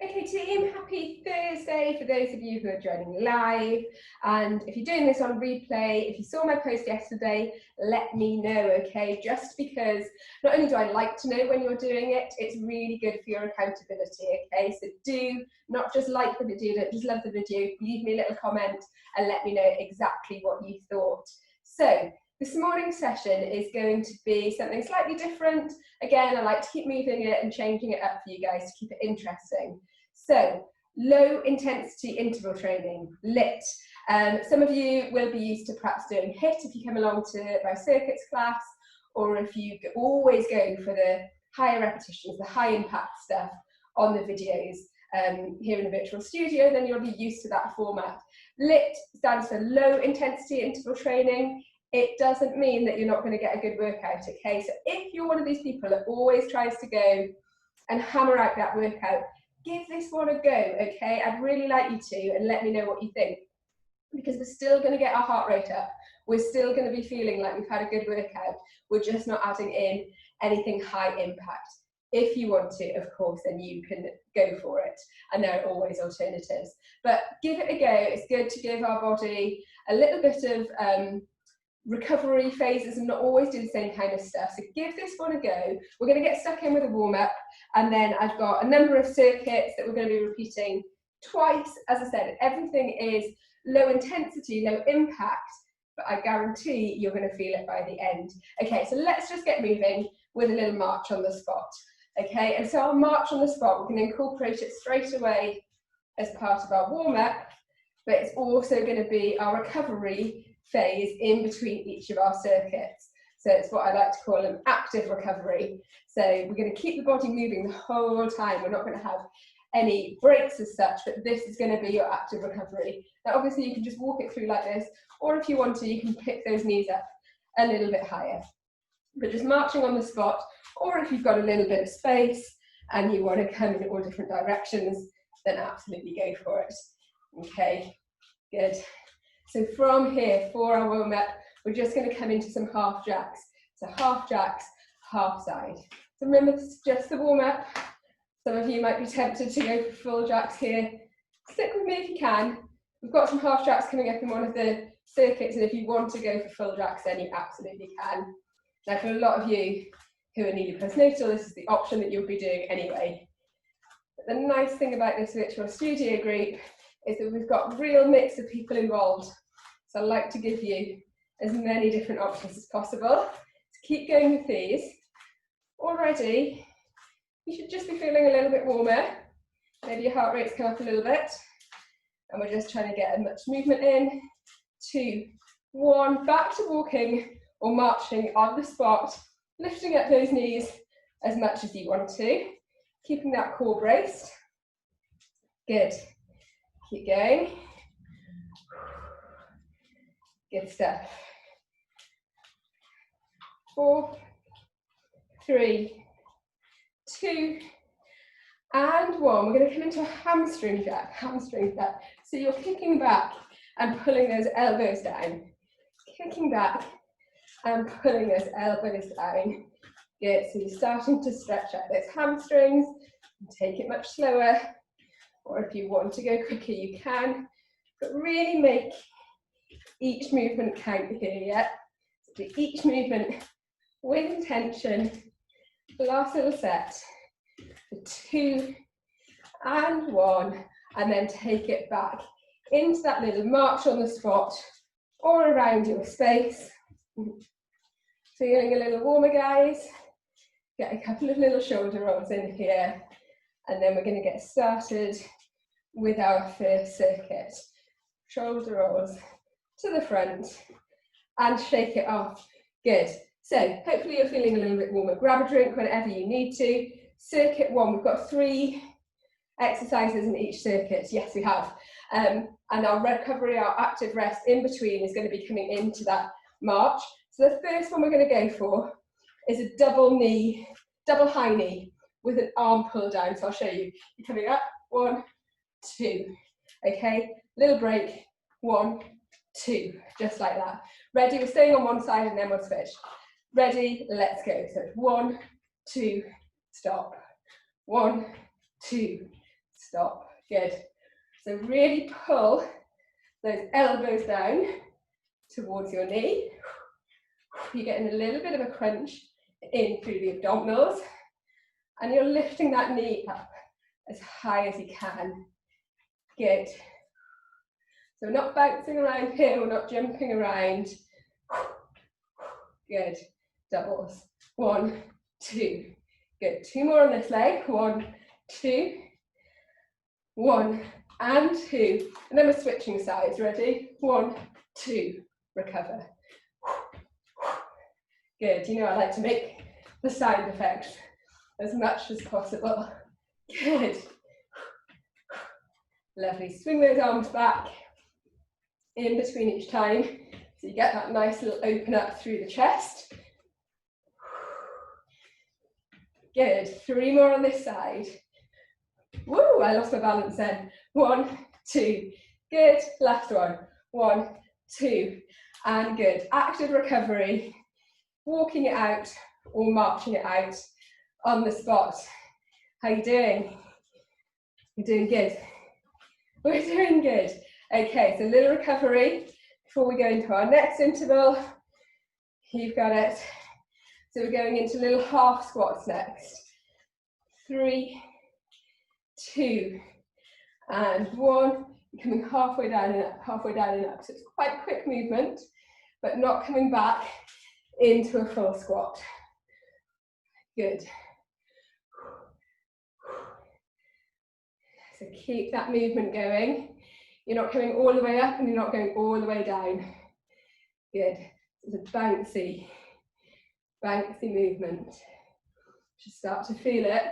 Okay team, happy Thursday for those of you who are joining live, and if you're doing this on replay, if you saw my post yesterday, let me know, okay? Just because not only do I like to know when you're doing it, it's really good for your accountability, okay? So do not just like the video, don't just love the video, leave me a little comment and let me know exactly what you thought. So this morning's session is going to be something slightly different. Again, I like to keep moving it and changing it up for you guys to keep it interesting. So, low intensity interval training, LIIT. Some of you will be used to perhaps doing HIIT if you come along to my circuits class, or if you always go for the higher repetitions, the high impact stuff on the videos here in the virtual studio, then you'll be used to that format. LIIT stands for low intensity interval training. It doesn't mean that you're not going to get a good workout, okay? So if you're one of these people that always tries to go and hammer out that workout, give this one a go, okay? I'd really like you to, and let me know what you think. Because we're still going to get our heart rate up. We're still going to be feeling like we've had a good workout. We're just not adding in anything high impact. If you want to, of course, then you can go for it. And there are always alternatives. But give it a go. It's good to give our body a little bit of recovery phases and not always do the same kind of stuff. So give this one a go. We're going to get stuck in with a warm-up, and then I've got a number of circuits that we're going to be repeating twice. As I said, everything is low intensity, low impact, but I guarantee you're going to feel it by the end. Okay, so let's just get moving with a little march on the spot. Okay, and so our march on the spot, we can incorporate it straight away as part of our warm-up, but it's also going to be our recovery phase in between each of our circuits. So it's what I like to call an active recovery. So we're going to keep the body moving the whole time. We're not going to have any breaks as such, but this is going to be your active recovery. Now obviously you can just walk it through like this, or if you want to, you can pick those knees up a little bit higher. But just marching on the spot, or if you've got a little bit of space and you want to come in all different directions, then absolutely go for it. Okay, good. So from here, for our warm-up, we're just going to come into some half jacks. So half jacks, half side. So remember, this is just the warm-up. Some of you might be tempted to go for full jacks here. Stick with me if you can. We've got some half jacks coming up in one of the circuits, and if you want to go for full jacks, then you absolutely can. Now, for a lot of you who are newly postnatal, this is the option that you'll be doing anyway. But the nice thing about this virtual studio group is that we've got a real mix of people involved. So I like to give you as many different options as possible. So keep going with these. Already, you should just be feeling a little bit warmer. Maybe your heart rate's come up a little bit. And we're just trying to get as much movement in. 2, 1, back to walking or marching on the spot, lifting up those knees as much as you want to, keeping that core braced. Good. Keep going. Good stuff. 4, 3, 2, and 1. We're going to come into a hamstring jack, So you're kicking back and pulling those elbows down. Kicking back and pulling those elbows down. Good, so you're starting to stretch out those hamstrings. Take it much slower, or if you want to go quicker, you can. But really make each movement count here, yeah? So do each movement with intention. Last little set. 2 and 1, and then take it back into that little march on the spot or around your space. Feeling a little warmer, guys? Get a couple of little shoulder rolls in here, and then we're going to get started with our first circuit. Shoulder rolls to the front and shake it off. Good. So hopefully you're feeling a little bit warmer. Grab a drink whenever you need to. Circuit 1, we've got 3 exercises in each circuit. Yes, we have. And our recovery, our active rest in between is going to be coming into that march. So the first one we're going to go for is a double high knee with an arm pull down. So I'll show you. You're coming up, 1, 2. Okay, little break, 1, 2, just like that. Ready? We're staying on one side and then we'll switch. Ready? Let's go. So 1, 2, stop. 1, 2, stop. Good. So really pull those elbows down towards your knee. You're getting a little bit of a crunch in through the abdominals, and you're lifting that knee up as high as you can. Good. So we're not bouncing around here, we're not jumping around. Good. Doubles. 1, 2. Good. 2 more on this leg. 1, 2. 1 and 2. And then we're switching sides. Ready? 1, 2. Recover. Good. You know I like to make the sound effects as much as possible. Good. Lovely. Swing those arms back in between each time, so you get that nice little open up through the chest. Good. 3 more on this side. Woo, I lost my balance then. 1, 2. Good. Last one. 1, 2. And good. Active recovery. Walking it out or marching it out on the spot. How are you doing? You're doing good. We're doing good. Okay, so a little recovery before we go into our next interval. You've got it. So we're going into little half squats next. 3, 2, and 1. You're coming halfway down and up, halfway down and up. So it's quite a quick movement, but not coming back into a full squat. Good. So keep that movement going. You're not coming all the way up and you're not going all the way down. Good. It's a bouncy movement. Just start to feel it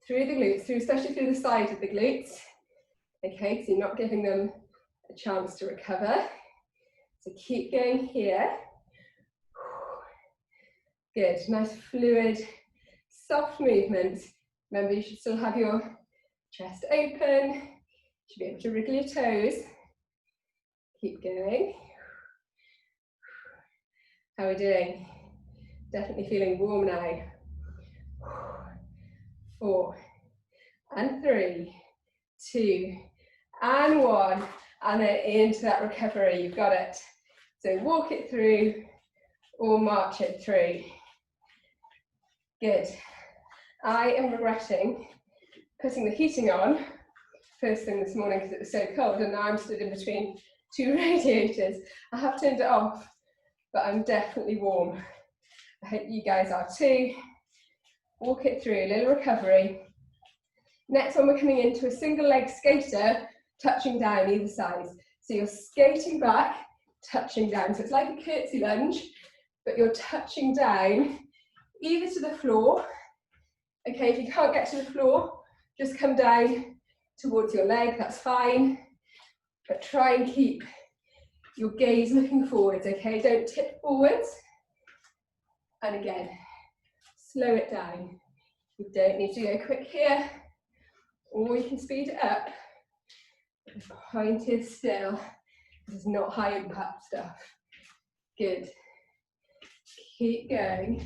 through the glutes, especially through the sides of the glutes. Okay, so you're not giving them a chance to recover. So keep going here. Good, nice fluid, soft movement. Remember, you should still have your chest open. You should be able to wriggle your toes. Keep going. How are we doing? Definitely feeling warm now. 4, and 3, 2, and 1. And then into that recovery, you've got it. So walk it through or march it through. Good. I am regretting putting the heating on first thing this morning because it was so cold, and now I'm stood in between 2 radiators. I have turned it off, but I'm definitely warm. I hope you guys are too. Walk it through, a little recovery. Next one, we're coming into a single leg skater, touching down either side. So you're skating back, touching down. So it's like a curtsy lunge, but you're touching down either to the floor. Okay, if you can't get to the floor, just come down towards your leg, that's fine. But try and keep your gaze looking forwards, okay? Don't tip forwards. And again, slow it down. You don't need to go quick here, or you can speed it up. The point is still, this is not high impact stuff. Good. Keep going.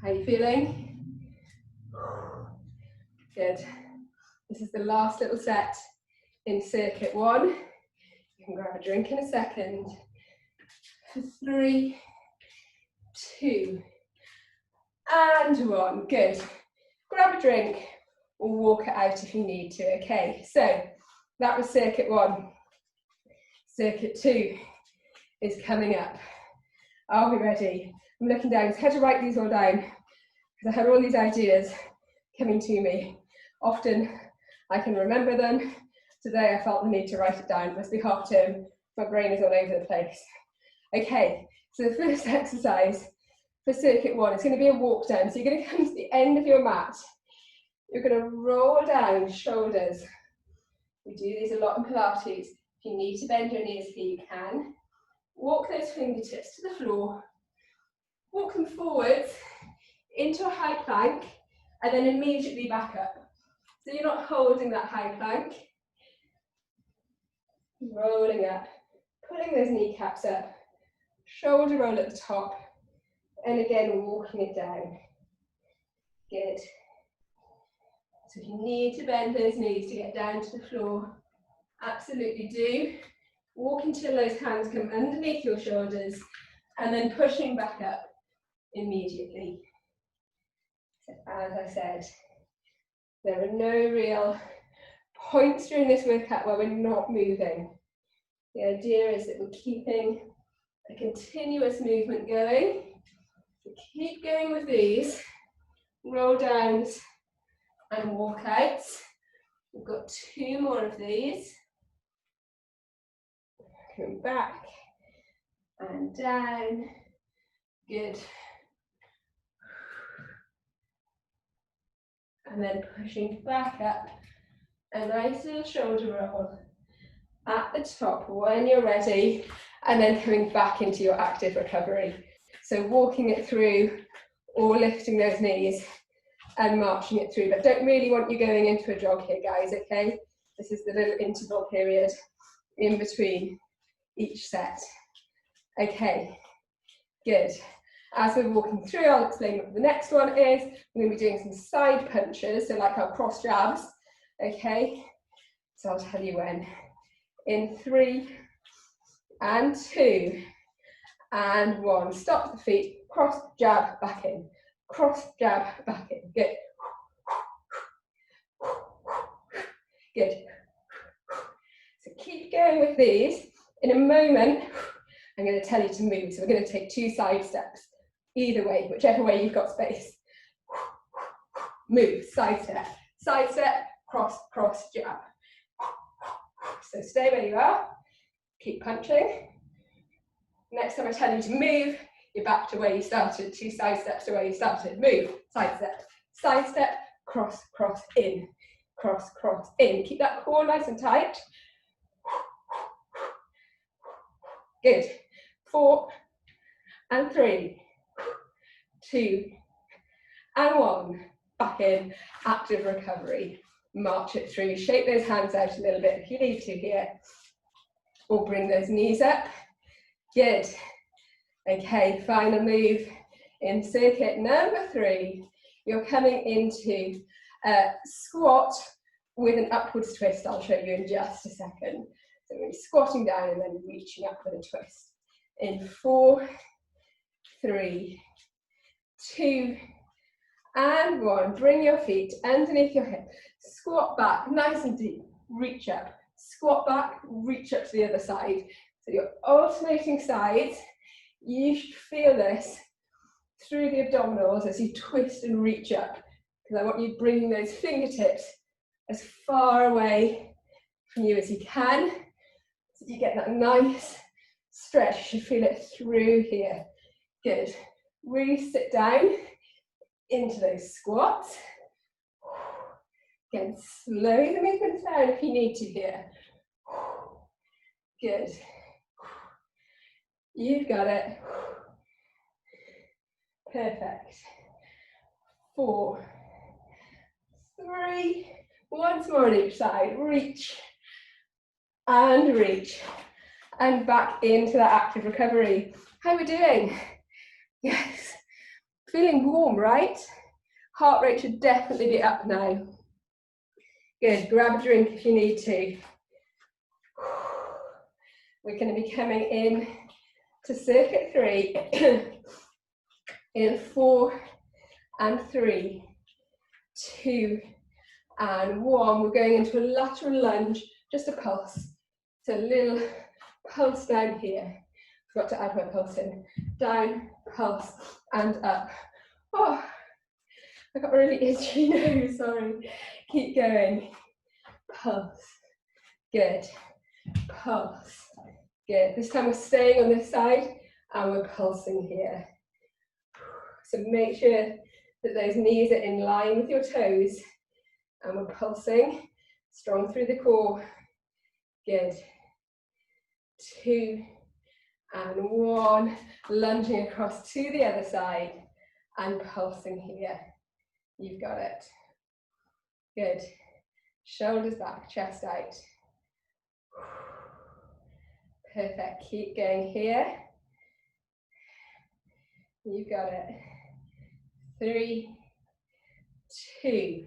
How are you feeling? Good. This is the last little set in circuit 1. You can grab a drink in a second. 3, 2, and 1. Good. Grab a drink or walk it out if you need to. Okay, so that was circuit 1. Circuit 2 is coming up. Are we ready? I'm looking down. I had to write these all down because I had all these ideas coming to me. Often I can remember them. Today I felt the need to write it down. It must be half term. My brain is all over the place. Okay, so the first exercise for circuit 1 is going to be a walk down. So you're going to come to the end of your mat. You're going to roll down shoulders. We do these a lot in Pilates. If you need to bend your knees here, you can. Walk those fingertips to the floor. Walk them forwards into a high plank and then immediately back up. So you're not holding that high plank. Rolling up, pulling those kneecaps up. Shoulder roll at the top. And again, walking it down. Good. So if you need to bend those knees to get down to the floor, absolutely do. Walk until those hands come underneath your shoulders and then pushing back up immediately. So as I said, there are no real points during this workout where we're not moving. The idea is that we're keeping a continuous movement going. So keep going with these roll downs and walkouts. We've got 2 more of these. Coming back and down. Good. And then pushing back up. A nice little shoulder roll at the top when you're ready, and then coming back into your active recovery. So walking it through or lifting those knees and marching it through, but don't really want you going into a jog here, guys, okay? This is the little interval period in between each set. Okay, good. As we're walking through, I'll explain what the next one is. We're going to be doing some side punches, so like our cross jabs, okay? So I'll tell you when. In 3 and 2 and 1. Stop the feet, cross, jab, back in. Cross, jab, back in. Good. Good. So keep going with these. In a moment, I'm going to tell you to move. So we're going to take 2 side steps. Either way, whichever way you've got space. Move, side step, cross, cross, jab. So stay where you are, keep punching. Next time I tell you to move, you're back to where you started, 2 side steps to where you started. Move, side step, cross, cross, in, cross, cross, in. Keep that core nice and tight. Good. 4 and 3, 2 and 1. Back in, active recovery. March it through, shake those hands out a little bit if you need to here, or bring those knees up. Good. Okay, final move in circuit number 3. You're coming into a squat with an upwards twist. I'll show you in just a second. So we're squatting down and then reaching up with a twist. In 4, 3, 2, and 1. Bring your feet underneath your hip. Squat back, nice and deep. Reach up. Squat back, reach up to the other side. So you're alternating sides. You should feel this through the abdominals as you twist and reach up. Because I want you bringing those fingertips as far away from you as you can. So you get that nice stretch. You should feel it through here. Good. Really sit down into those squats. Again, slow the movement down if you need to here. Good. You've got it. Perfect. 4, 3, once more on each side. Reach and reach. And back into that active recovery. How are we doing? Yes. Feeling warm, right? Heart rate should definitely be up now. Good, grab a drink if you need to. We're going to be coming in to circuit 3 in 4 and 3, 2 and 1. We're going into a lateral lunge, just a pulse. So a little pulse down here. Forgot to add my pulse in. Down, pulse, and up. Oh, I got a really itchy nose, sorry. Keep going. Pulse. Good. Pulse. Good. This time we're staying on this side and we're pulsing here. So make sure that those knees are in line with your toes and we're pulsing strong through the core. Good. 2 and 1. Lunging across to the other side and pulsing here. You've got it. Good. Shoulders back, chest out. Perfect. Keep going here. You've got it. 3, 2,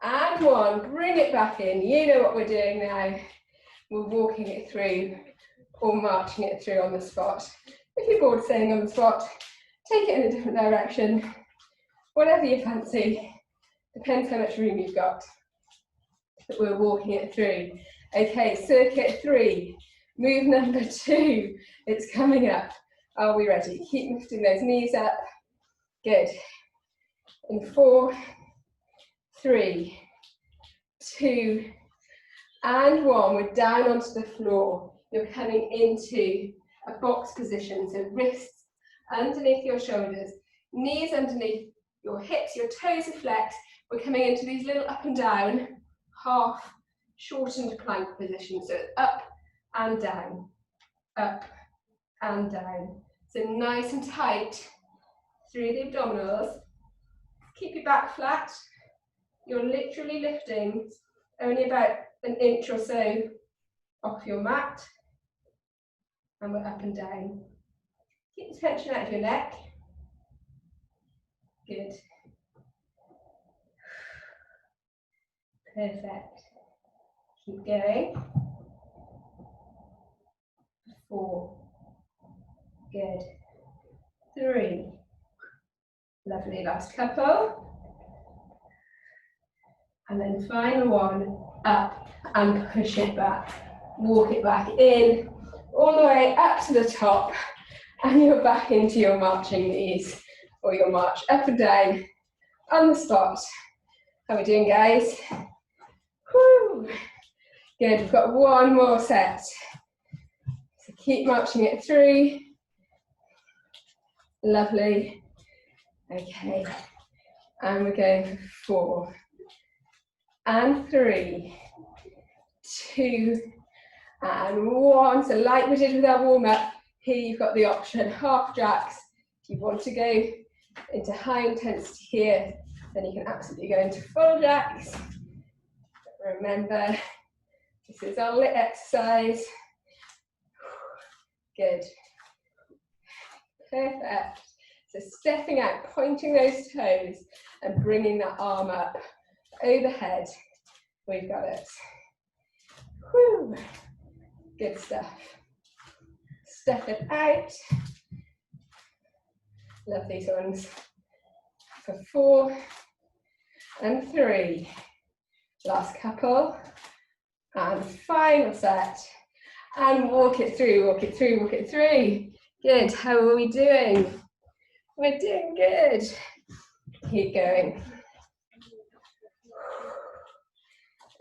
And one, bring it back in. You know what we're doing now. We're walking it through or marching it through on the spot. If you're bored staying on the spot, take it in a different direction. Whatever you fancy, depends how much room you've got. But we're walking it through. Okay, circuit 3, move number 2. It's coming up. Are we ready? Keep lifting those knees up. Good. In 4, 3, 2, and 1. We're down onto the floor. You're coming into a box position, so wrists underneath your shoulders, knees underneath your hips, your toes are flexed. We're coming into these little up and down, half shortened plank positions. So it's up and down, up and down. So nice and tight through the abdominals. Keep your back flat. You're literally lifting only about an inch or so off your mat. And we're up and down. Keep the tension out of your neck. Good. Perfect. Keep going. 4. Good. 3. Lovely. Last couple. And then final one. Up and push it back. Walk it back in. All the way up to the top. And you're back into your marching knees. Or your march up and down on the spot. How are we doing, guys? Woo. Good, we've got one more set. So keep marching it through. Lovely. Okay. And we're going for 4. And 3. 2. And 1. So like we did with our warm-up, here you've got the option, half jacks. If you want to go into high intensity here, then you can absolutely go into full jacks. But remember, this is our LIIT exercise. Good. Perfect. So stepping out, pointing those toes and bringing that arm up overhead. We've got it. Whew. Good stuff. Step it out. Love these ones. For 4 and 3. Last couple. And final set. And walk it through, walk it through, walk it through. Good. How are we doing? We're doing good. Keep going.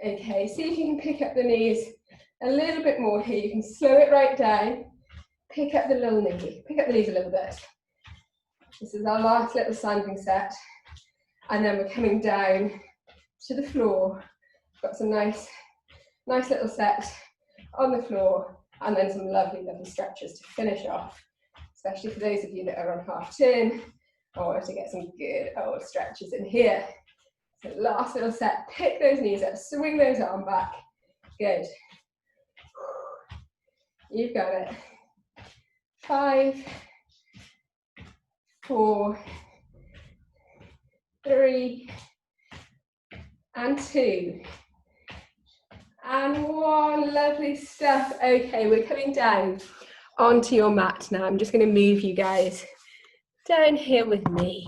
Okay, see if you can pick up the knees a little bit more here. You can slow it right down. Pick up the little knee. Pick up the knees a little bit. This is our last little standing set. And then we're coming down to the floor. Got some nice little set on the floor. And then some lovely, lovely stretches to finish off. Especially for those of you that are on half turn. I want to get some good old stretches in here. So last little set, pick those knees up, swing those arms back. Good. You've got it. 5, 4, 3, and 2. And 1, lovely stuff. Okay, we're coming down onto your mat now. I'm just going to move you guys down here with me.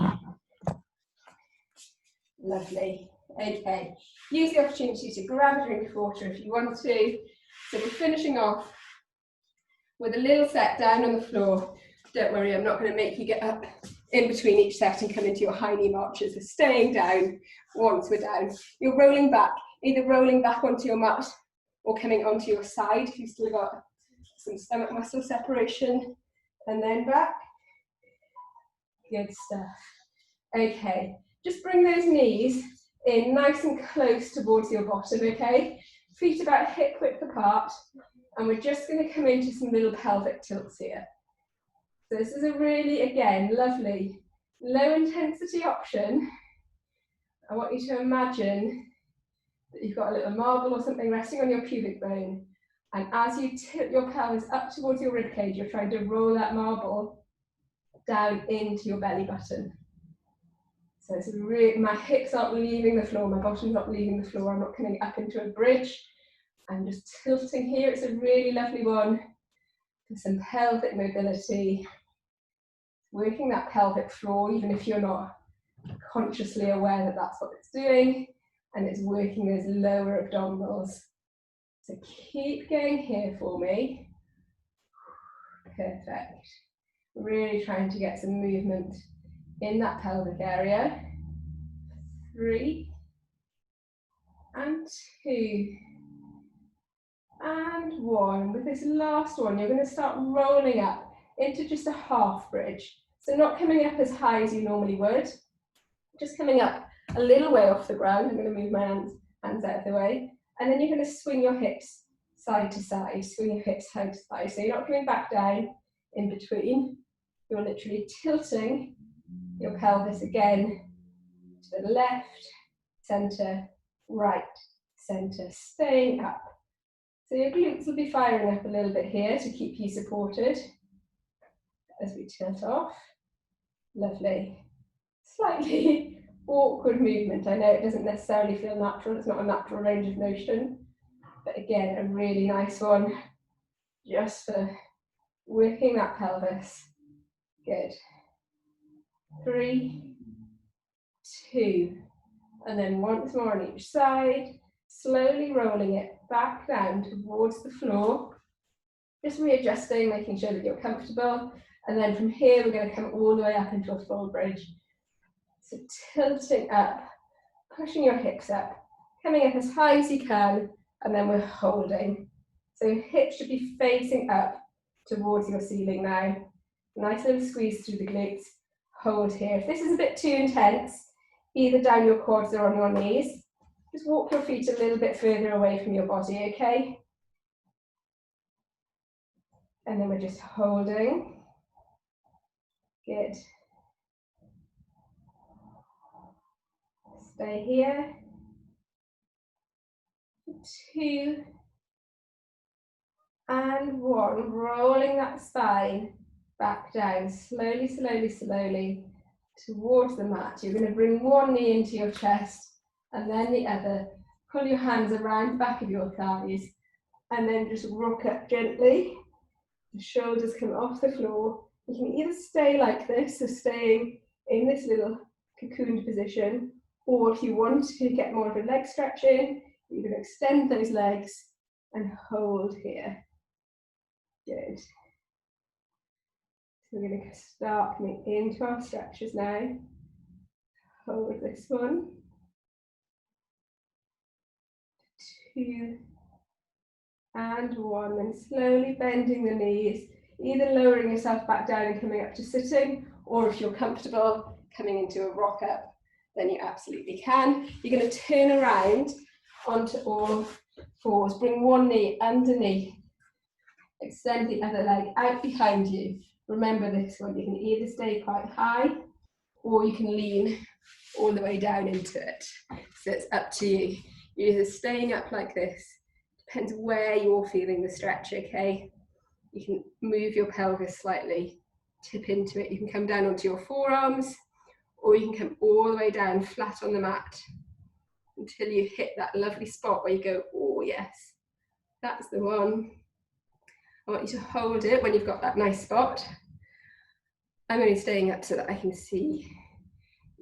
Lovely. Okay, use the opportunity to grab a drink of water if you want to. So we're finishing off with a little set down on the floor. Don't worry, I'm not going to make you get up in between each set and come into your high knee marches. We're staying down once we're down. You're rolling back, either rolling back onto your mat or coming onto your side if you've still got some stomach muscle separation, and then back. Good stuff. Okay, just bring those knees in nice and close towards your bottom, okay? Feet about hip width apart, and we're just going to come into some little pelvic tilts here. So this is a really, again, lovely, low intensity option. I want you to imagine that you've got a little marble or something resting on your pubic bone, and as you tilt your pelvis up towards your ribcage, you're trying to roll that marble down into your belly button. So So it's really, my hips aren't leaving the floor, my bottom's not leaving the floor, I'm not coming up into a bridge. I'm just tilting here. It's a really lovely one for some pelvic mobility. Working that pelvic floor, even if you're not consciously aware that that's what it's doing, and it's working those lower abdominals. So keep going here for me. Perfect. Really trying to get some movement in that pelvic area. 3 and 2 and 1. With this last one, you're going to start rolling up into just a half bridge. So not coming up as high as you normally would, just coming up a little way off the ground. I'm going to move my hands out of the way. And then you're going to swing your hips side to side, swing your hips side to side. So you're not coming back down in between. You're literally tilting your pelvis again to the left, center, right, center, staying up. So your glutes will be firing up a little bit here to keep you supported as we tilt off. Lovely. Slightly awkward movement. I know it doesn't necessarily feel natural, it's not a natural range of motion, but again, a really nice one just for working that pelvis. Good. 3, 2, and then once more on each side, slowly rolling it back down towards the floor, just readjusting, making sure that you're comfortable, and then from here we're going to come all the way up into a full bridge. So tilting up, pushing your hips up, coming up as high as you can, and then we're holding. So your hips should be facing up towards your ceiling now. Nice little squeeze through the glutes. Hold here. If this is a bit too intense, either down your quads or on your knees, just walk your feet a little bit further away from your body, okay? And then we're just holding. Good. Stay here. 2 and 1. Rolling that spine back down, slowly, slowly, slowly towards the mat. You're going to bring one knee into your chest and then the other. Pull your hands around the back of your thighs and then just rock up gently. The shoulders come off the floor. You can either stay like this, so staying in this little cocooned position, or if you want to get more of a leg stretch in, you can extend those legs and hold here. Good. So we're going to start coming into our stretches now. Hold this one. 2 and 1, and slowly bending the knees, either lowering yourself back down and coming up to sitting, or if you're comfortable coming into a rock up, then you absolutely can. You're going to turn around onto all fours, bring one knee underneath, extend the other leg out behind you. Remember this one, you can either stay quite high or you can lean all the way down into it. So it's up to you. You're either staying up like this, depends where you're feeling the stretch, okay? You can move your pelvis slightly, tip into it. You can come down onto your forearms, or you can come all the way down flat on the mat until you hit that lovely spot where you go, oh yes, that's the one. I want you to hold it when you've got that nice spot. I'm only staying up so that I can see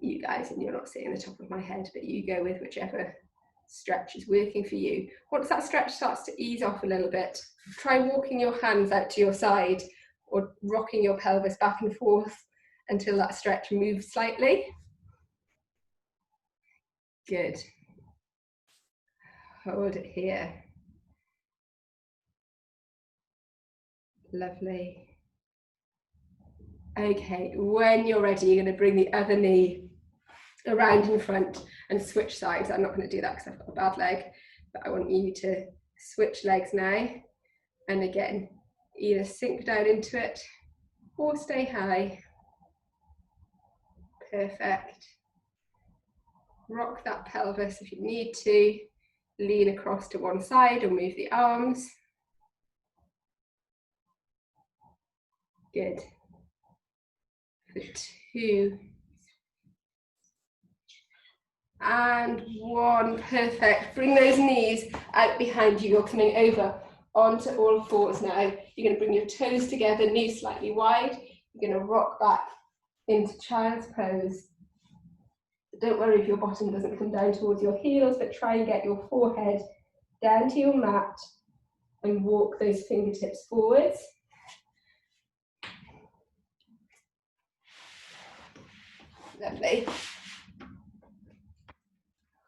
you guys and you're not seeing the top of my head, but you go with whichever stretch is working for you. Once that stretch starts to ease off a little bit, try walking your hands out to your side or rocking your pelvis back and forth until that stretch moves slightly. Good. Hold it here. Lovely. Okay, when you're ready, you're going to bring the other knee around in front and switch sides. I'm not going to do that because I've got a bad leg, but I want you to switch legs now. And again, either sink down into it or stay high. Perfect. Rock that pelvis if you need to. Lean across to one side or move the arms. Good. For 2 and one. Perfect. Bring those knees out behind you. You're coming over onto all fours now. You're going to bring your toes together, knees slightly wide. You're going to rock back into child's pose. Don't worry if your bottom doesn't come down towards your heels, but try and get your forehead down to your mat and walk those fingertips forwards. Lovely.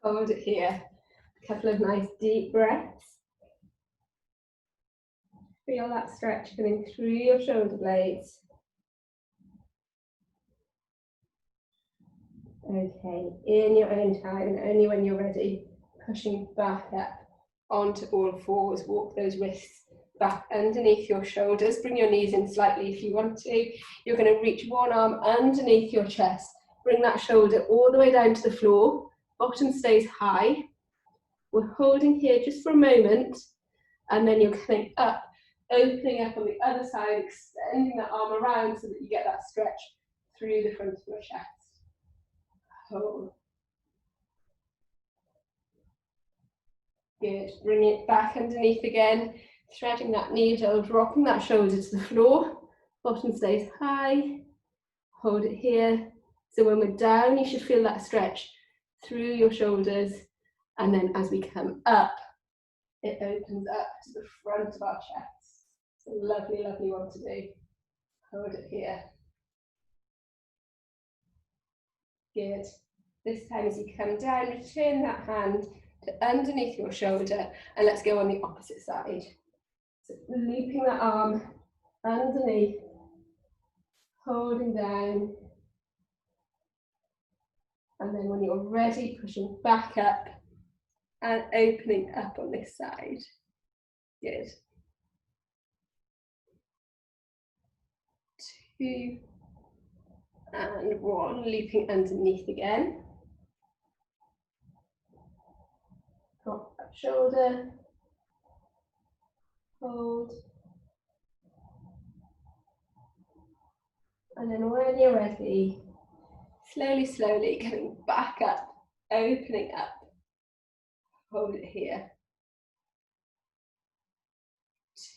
Hold it here. A couple of nice deep breaths. Feel that stretch coming through your shoulder blades. Okay, in your own time and only when you're ready, pushing back up onto all fours. Walk those wrists back underneath your shoulders. Bring your knees in slightly if you want to. You're going to reach one arm underneath your chest. Bring that shoulder all the way down to the floor. Bottom stays high. We're holding here just for a moment, and then you're coming up, opening up on the other side, extending that arm around so that you get that stretch through the front of your chest. Hold. Good. Bring it back underneath again, threading that needle, dropping that shoulder to the floor. Bottom stays high. Hold it here. So when we're down, you should feel that stretch through your shoulders. And then as we come up, it opens up to the front of our chest. It's a lovely, lovely one to do. Hold it here. Good. This time as you come down, return that hand to underneath your shoulder, and let's go on the opposite side. So looping that arm underneath, holding down, and then when you're ready, pushing back up and opening up on this side. Good. 2 and 1, looping underneath again. Drop that shoulder, hold, and then when you're ready, slowly, slowly coming back up, opening up, hold it here.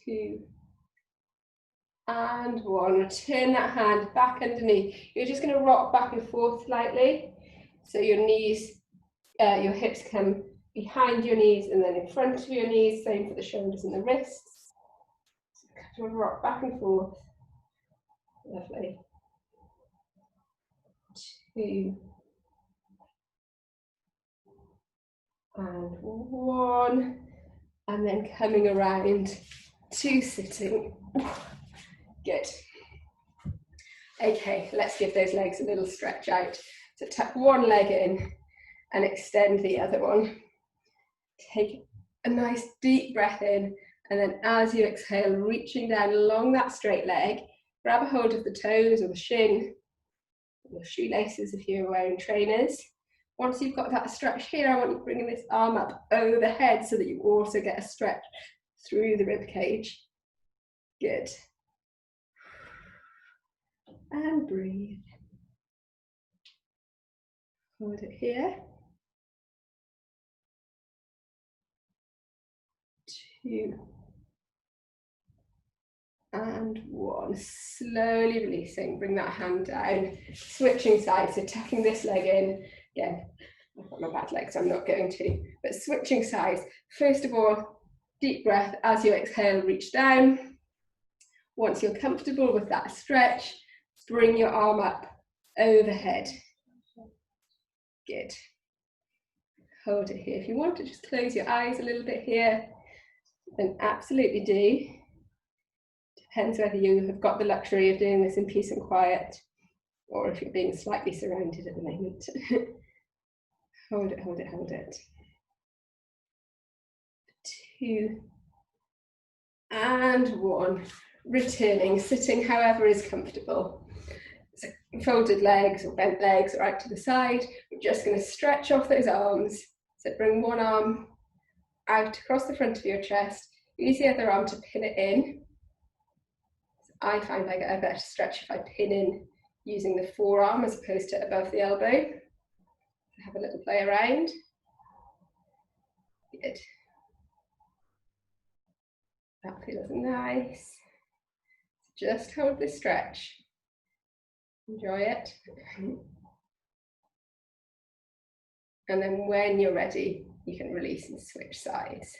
2 and 1, return that hand back underneath. You're just going to rock back and forth slightly, so your knees, your hips come behind your knees and then in front of your knees, same for the shoulders and the wrists. So rock back and forth. Lovely. 2 and 1, and then coming around to sitting. Good. Okay, let's give those legs a little stretch out. So tuck one leg in and extend the other one. Take a nice deep breath in, and then as you exhale, reaching down along that straight leg, grab a hold of the toes or the shin, or the shoelaces if you're wearing trainers. Once you've got that stretch here, I want you bringing this arm up overhead so that you also get a stretch through the rib cage. Good. And breathe. Hold it here. 2 and 1. Slowly releasing. Bring that hand down. Switching sides. So tucking this leg in. Again, I've got my bad leg, so I'm not going to. But switching sides. First of all, deep breath. As you exhale, reach down. Once you're comfortable with that stretch, bring your arm up overhead. Good. Hold it here. If you want to just close your eyes a little bit here, then absolutely do. Depends whether you have got the luxury of doing this in peace and quiet, or if you're being slightly surrounded at the moment. Hold it, hold it, hold it. 2 and 1. Returning, sitting however is comfortable. So folded legs or bent legs or out to the side. We're just going to stretch off those arms. So bring one arm out across the front of your chest. Use the other arm to pin it in. So I find I get a better stretch if I pin in using the forearm as opposed to above the elbow. Have a little play around. Good. That feels nice. Just hold this stretch. Enjoy it. And then when you're ready, you can release and switch sides.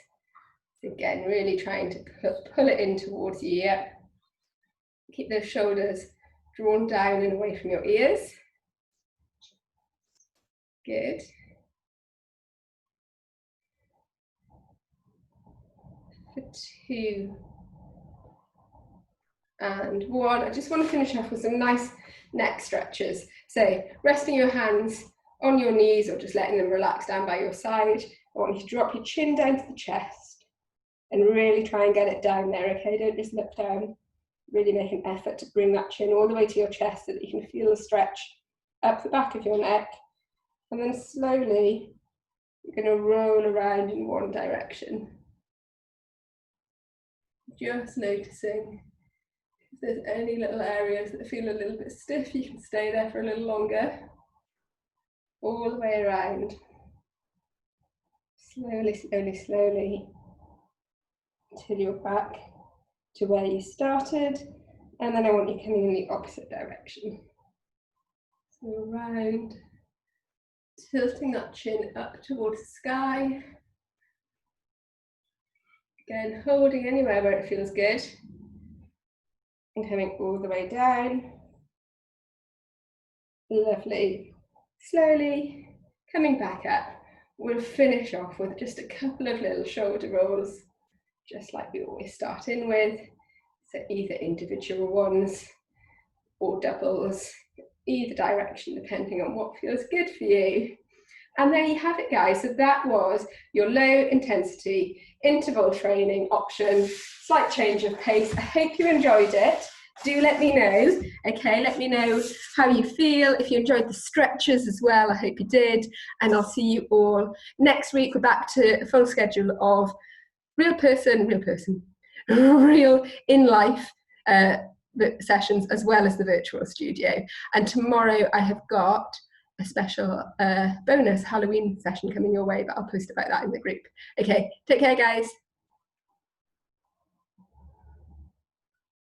So again, really trying to pull it in towards your ear. Keep those shoulders drawn down and away from your ears. Good. For 2 and 1. I just want to finish off with some nice neck stretches. So resting your hands on your knees or just letting them relax down by your side. I want you to drop your chin down to the chest and really try and get it down there, okay? Don't just look down. Really make an effort to bring that chin all the way to your chest so that you can feel the stretch up the back of your neck. And then slowly, you're going to roll around in one direction. Just noticing if there's any little areas that feel a little bit stiff, you can stay there for a little longer. All the way around. Slowly, slowly, slowly, until you're back to where you started. And then I want you coming in the opposite direction. So around, tilting that chin up towards the sky. Again, holding anywhere where it feels good. And coming all the way down. Lovely. Slowly coming back up. We'll finish off with just a couple of little shoulder rolls, just like we always start in with. So either individual ones or doubles, either direction, depending on what feels good for you. And there you have it, guys. So that was your low intensity interval training option, slight change of pace. I hope you enjoyed it. Do let me know, okay? Let me know how you feel. If you enjoyed the stretches as well, I hope you did. And I'll see you all next week. We're back to a full schedule of real in life sessions as well as the virtual studio. And tomorrow I have got a special bonus Halloween session coming your way, but I'll post about that in the group. Okay, take care, guys.